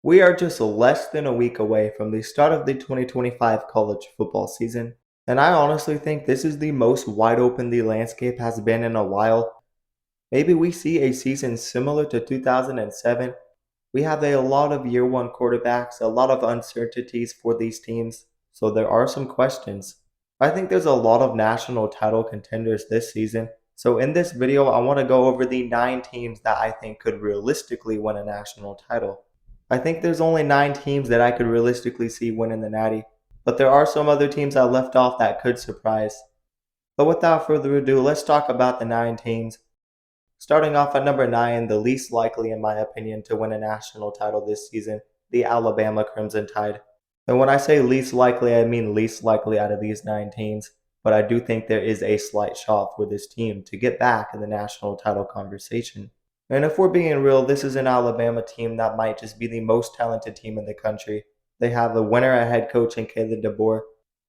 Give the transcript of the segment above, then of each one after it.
We are just less than a week away from the start of the 2025 college football season, and I honestly think this is the most wide open the landscape has been in a while. Maybe we see a season similar to 2007. We have a lot of year one quarterbacks, a lot of uncertainties for these teams, so there are some questions. I think there's a lot of national title contenders this season, so in this video, I want to go over the 9 teams that I think could realistically win a national title. I think there's only 9 teams that I could realistically see winning the Natty, but there are some other teams I left off that could surprise. But without further ado, let's talk about the 9 teams. Starting off at number 9, the least likely, in my opinion, to win a national title this season, the Alabama Crimson Tide. And when I say least likely, I mean least likely out of these 9 teams, but I do think there is a slight shot for this team to get back in the national title conversation. And if we're being real, this is an Alabama team that might just be the most talented team in the country. They have a winner at head coach in Caleb DeBoer.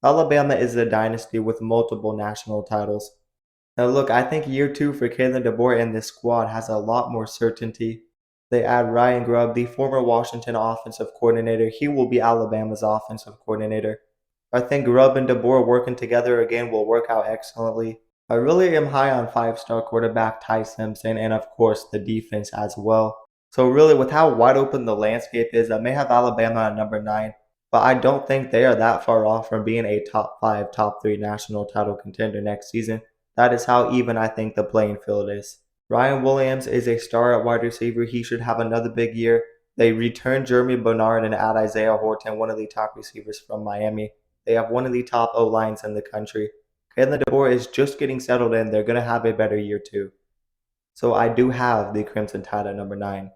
Alabama is a dynasty with multiple national titles. Now look, I think year 2 for Kalen DeBoer and this squad has a lot more certainty. They add Ryan Grubb, the former Washington offensive coordinator. He will be Alabama's offensive coordinator. I think Grubb and DeBoer working together again will work out excellently. I really am high on 5-star quarterback Ty Simpson and of course the defense as well. So really with how wide open the landscape is, I may have Alabama at number 9, but I don't think they are that far off from being a top 5, top 3 national title contender next season. That is how even I think the playing field is. Ryan Williams is a star at wide receiver. He should have another big year. They return Jeremy Bernard and add Isaiah Horton, one of the top receivers from Miami. They have one of the top O-lines in the country. Kalen DeBoer is just getting settled in. They're going to have a better year too. So I do have the Crimson Tide at number 9.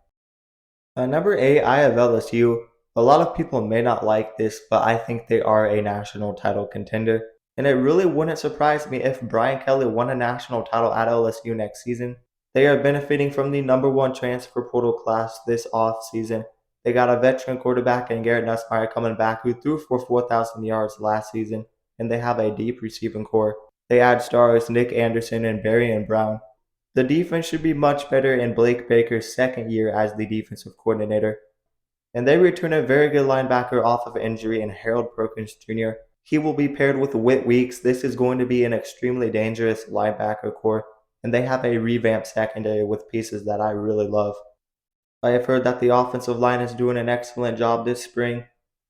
At number 8, I have LSU. A lot of people may not like this, but I think they are a national title contender. And it really wouldn't surprise me if Brian Kelly won a national title at LSU next season. They are benefiting from the number 1 transfer portal class this offseason. They got a veteran quarterback in Garrett Nussmeier coming back who threw for 4,000 yards last season, and they have a deep receiving core. They add stars Nick Anderson and Barry Brown. The defense should be much better in Blake Baker's second year as the defensive coordinator. And they return a very good linebacker off of injury in Harold Perkins Jr. He will be paired with Whit Weeks. This is going to be an extremely dangerous linebacker core, and they have a revamped secondary with pieces that I really love. I have heard that the offensive line is doing an excellent job this spring.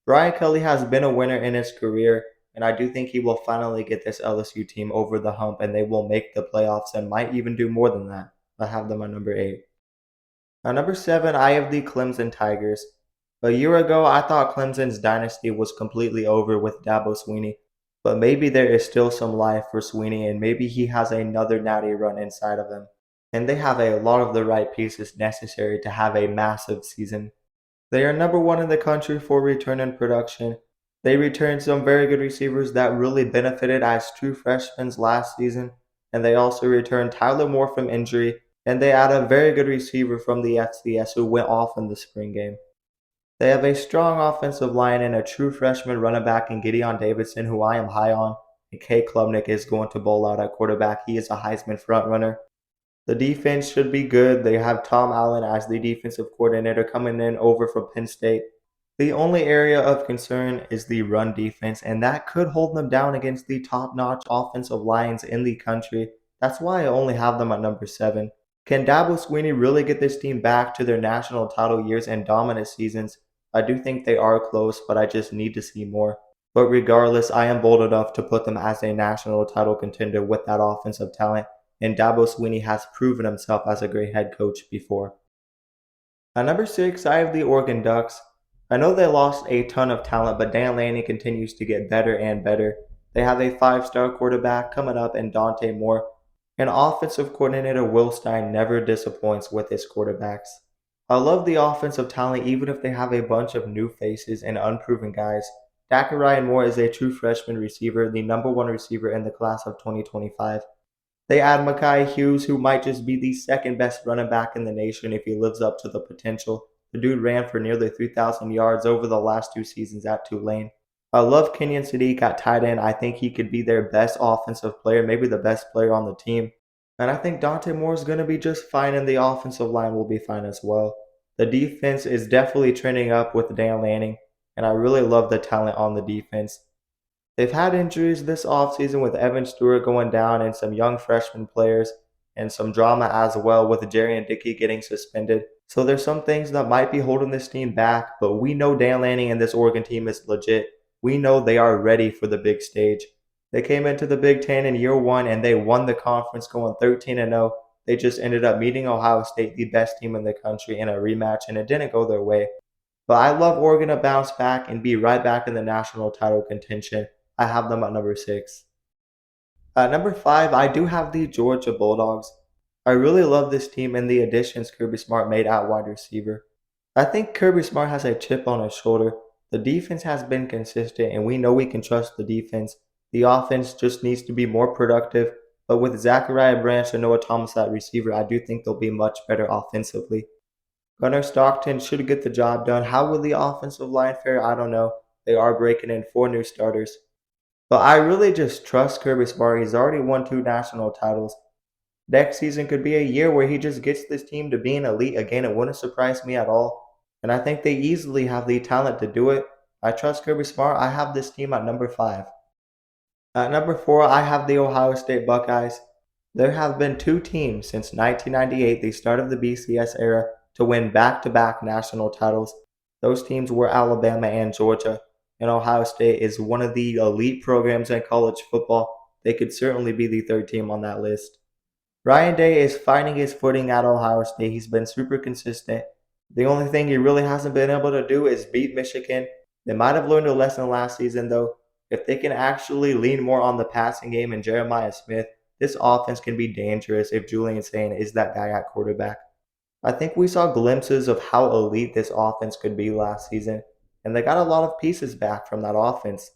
Brian Kelly has been a winner in his career, and I do think he will finally get this LSU team over the hump and they will make the playoffs and might even do more than that. I have them at number 8. At number 7, I have the Clemson Tigers. A year ago, I thought Clemson's dynasty was completely over with Dabo Swinney, but maybe there is still some life for Swinney and maybe he has another natty run inside of him. And they have a lot of the right pieces necessary to have a massive season. They are number 1 in the country for return and production. They returned some very good receivers that really benefited as true freshmen last season, and they also returned Tyler Moore from injury, and they add a very good receiver from the FCS who went off in the spring game. They have a strong offensive line and a true freshman running back in Gideon Davidson, who I am high on. And Kay Klubnik is going to bowl out at quarterback. He is a Heisman frontrunner. The defense should be good. They have Tom Allen as the defensive coordinator coming in over from Penn State. The only area of concern is the run defense, and that could hold them down against the top-notch offensive lines in the country. That's why I only have them at number 7. Can Dabo Swinney really get this team back to their national title years and dominant seasons? I do think they are close, but I just need to see more. But regardless, I am bold enough to put them as a national title contender with that offensive talent, and Dabo Swinney has proven himself as a great head coach before. At number 6, I have the Oregon Ducks. I know they lost a ton of talent, but Dan Lanning continues to get better and better. They have a 5-star quarterback coming up in Dante Moore, and offensive coordinator Will Stein never disappoints with his quarterbacks. I love the offensive talent even if they have a bunch of new faces and unproven guys. Dak Ryan Moore is a true freshman receiver, the number 1 receiver in the class of 2025. They add Mekhi Hughes, who might just be the second best running back in the nation if he lives up to the potential. The dude ran for nearly 3,000 yards over the last 2 seasons at Tulane. I love Kenyon Sadiq at tight end. I think he could be their best offensive player, maybe the best player on the team. And I think Dante Moore is going to be just fine, and the offensive line will be fine as well. The defense is definitely trending up with Dan Lanning, and I really love the talent on the defense. They've had injuries this offseason with Evan Stewart going down and some young freshman players, and some drama as well with Jerry and Dickey getting suspended. So there's some things that might be holding this team back, but we know Dan Lanning and this Oregon team is legit. We know they are ready for the big stage. They came into the Big Ten in year one and they won the conference going 13-0. They just ended up meeting Ohio State, the best team in the country, in a rematch, and it didn't go their way. But I love Oregon to bounce back and be right back in the national title contention. I have them at number 6. At number 5, I do have the Georgia Bulldogs. I really love this team and the additions Kirby Smart made at wide receiver. I think Kirby Smart has a chip on his shoulder. The defense has been consistent, and we know we can trust the defense. The offense just needs to be more productive. But with Zachariah Branch and Noah Thomas at receiver, I do think they'll be much better offensively. Gunnar Stockton should get the job done. How will the offensive line fare? I don't know. They are breaking in 4 new starters. But I really just trust Kirby Smart. He's already won 2 national titles. Next season could be a year where he just gets this team to being elite again. It wouldn't surprise me at all. And I think they easily have the talent to do it. I trust Kirby Smart. I have this team at number 5. At number 4, I have the Ohio State Buckeyes. There have been 2 teams since 1998, the start of the BCS era, to win back-to-back national titles. Those teams were Alabama and Georgia, and Ohio State is one of the elite programs in college football. They could certainly be the 3rd team on that list. Ryan Day is finding his footing at Ohio State. He's been super consistent. The only thing he really hasn't been able to do is beat Michigan. They might have learned a lesson last season, though. If they can actually lean more on the passing game and Jeremiah Smith, this offense can be dangerous if Julian Sain is that guy at quarterback. I think we saw glimpses of how elite this offense could be last season, and they got a lot of pieces back from that offense.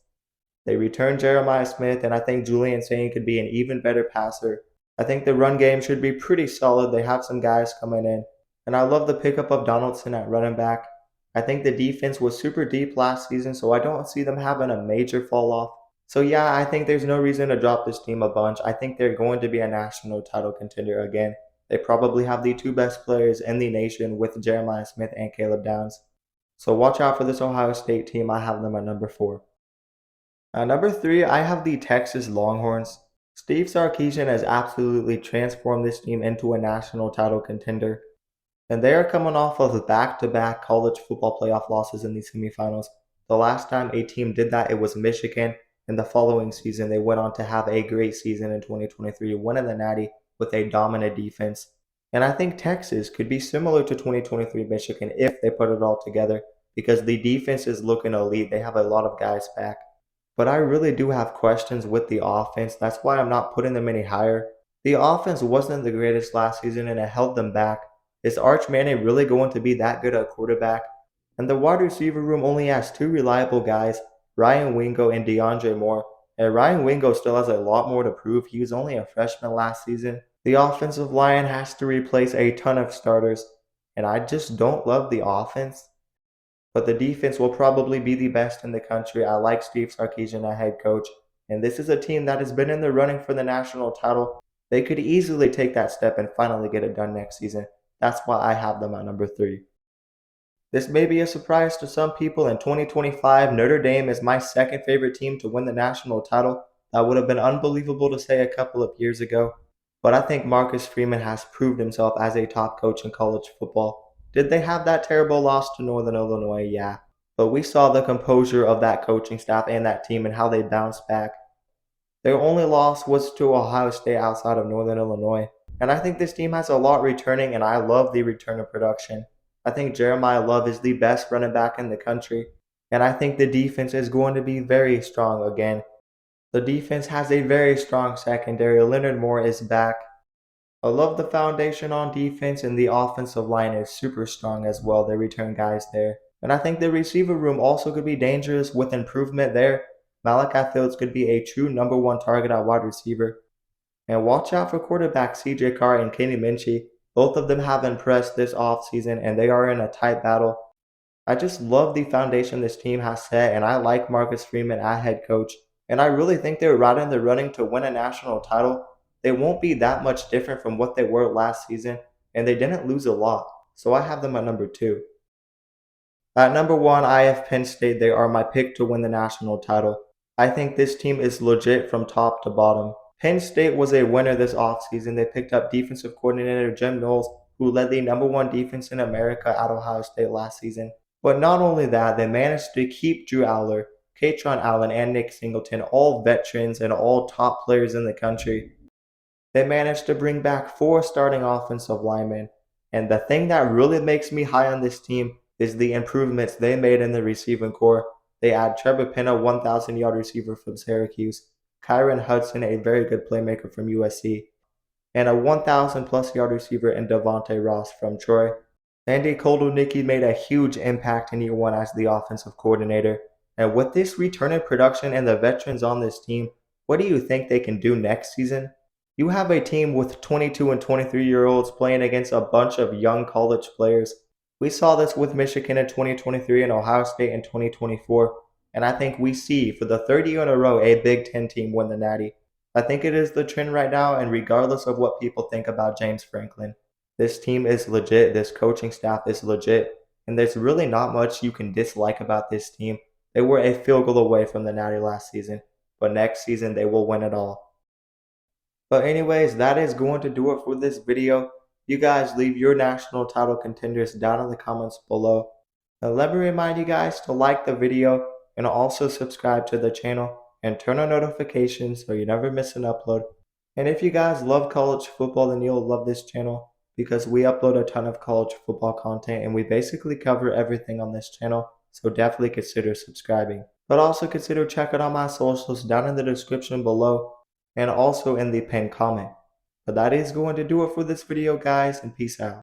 They returned Jeremiah Smith, and I think Julian Sain could be an even better passer. I think the run game should be pretty solid. They have some guys coming in, and I love the pickup of Donaldson at running back. I think the defense was super deep last season, so I don't see them having a major fall off. So yeah, I think there's no reason to drop this team a bunch. I think they're going to be a national title contender again. They probably have the 2 best players in the nation with Jeremiah Smith and Caleb Downs. So watch out for this Ohio State team. I have them at number 4. At number 3, I have the Texas Longhorns. Steve Sarkisian has absolutely transformed this team into a national title contender. And they are coming off of back-to-back college football playoff losses in the semifinals. The last time a team did that, it was Michigan. And the following season, they went on to have a great season in 2023, winning the Natty with a dominant defense. And I think Texas could be similar to 2023 Michigan if they put it all together, because the defense is looking elite. They have a lot of guys back. But I really do have questions with the offense. That's why I'm not putting them any higher. The offense wasn't the greatest last season, and it held them back. Is Arch Manning really going to be that good at quarterback? And the wide receiver room only has 2 reliable guys, Ryan Wingo and DeAndre Moore. And Ryan Wingo still has a lot more to prove. He was only a freshman last season. The offensive line has to replace a ton of starters. And I just don't love the offense. But the defense will probably be the best in the country. I like Steve Sarkisian as head coach. And this is a team that has been in the running for the national title. They could easily take that step and finally get it done next season. That's why I have them at number 3. This may be a surprise to some people. In 2025, Notre Dame is my second favorite team to win the national title. That would have been unbelievable to say a couple of years ago. But I think Marcus Freeman has proved himself as a top coach in college football. Did they have that terrible loss to Northern Illinois? Yeah. But we saw the composure of that coaching staff and that team and how they bounced back. Their only loss was to Ohio State outside of Northern Illinois. And I think this team has a lot returning, and I love the return of production. I think Jeremiah Love is the best running back in the country, and I think the defense is going to be very strong again. The defense has a very strong secondary. Leonard Moore is back. I love the foundation on defense, and the offensive line is super strong as well. They return guys there. And I think the receiver room also could be dangerous with improvement there. Malachi Phillips could be a true number 1 target at wide receiver. And watch out for quarterback CJ Carr and Kenny Minchie. Both of them have impressed this offseason, and they are in a tight battle. I just love the foundation this team has set, and I like Marcus Freeman as head coach. And I really think they're right in the running to win a national title. They won't be that much different from what they were last season, and they didn't lose a lot. so I have them at number 2. At number 1, I have Penn State. They are my pick to win the national title. I think this team is legit from top to bottom. Penn State was a winner this offseason. They picked up defensive coordinator Jim Knowles, who led the number 1 defense in America at Ohio State last season. But not only that, they managed to keep Drew Aller, Katron Allen, and Nick Singleton, all veterans and all top players in the country. They managed to bring back 4 starting offensive linemen. And the thing that really makes me high on this team is the improvements they made in the receiving corps. They add Trevor Penn, a 1,000-yard receiver from Syracuse, Kyron Hudson, a very good playmaker from USC, and a 1,000-plus yard receiver in Devontae Ross from Troy. Andy Kotelnicki made a huge impact in year 1 as the offensive coordinator. And with this return in production and the veterans on this team, what do you think they can do next season? You have a team with 22 and 23-year-olds playing against a bunch of young college players. We saw this with Michigan in 2023 and Ohio State in 2024, and I think we see for the third year in a row a Big Ten team win the Natty. I think it is the trend right now, and regardless of what people think about James Franklin, this team is legit, this coaching staff is legit, and there's really not much you can dislike about this team. They were a field goal away from the Natty last season, but next season they will win it all. But anyways, that is going to do it for this video. You guys leave your national title contenders down in the comments below. Now let me remind you guys to like the video and also subscribe to the channel and turn on notifications so you never miss an upload. And if you guys love college football, then you'll love this channel because we upload a ton of college football content and we basically cover everything on this channel. So definitely consider subscribing. But also consider checking out my socials down in the description below and also in the pinned comment. But that is going to do it for this video, guys, and peace out.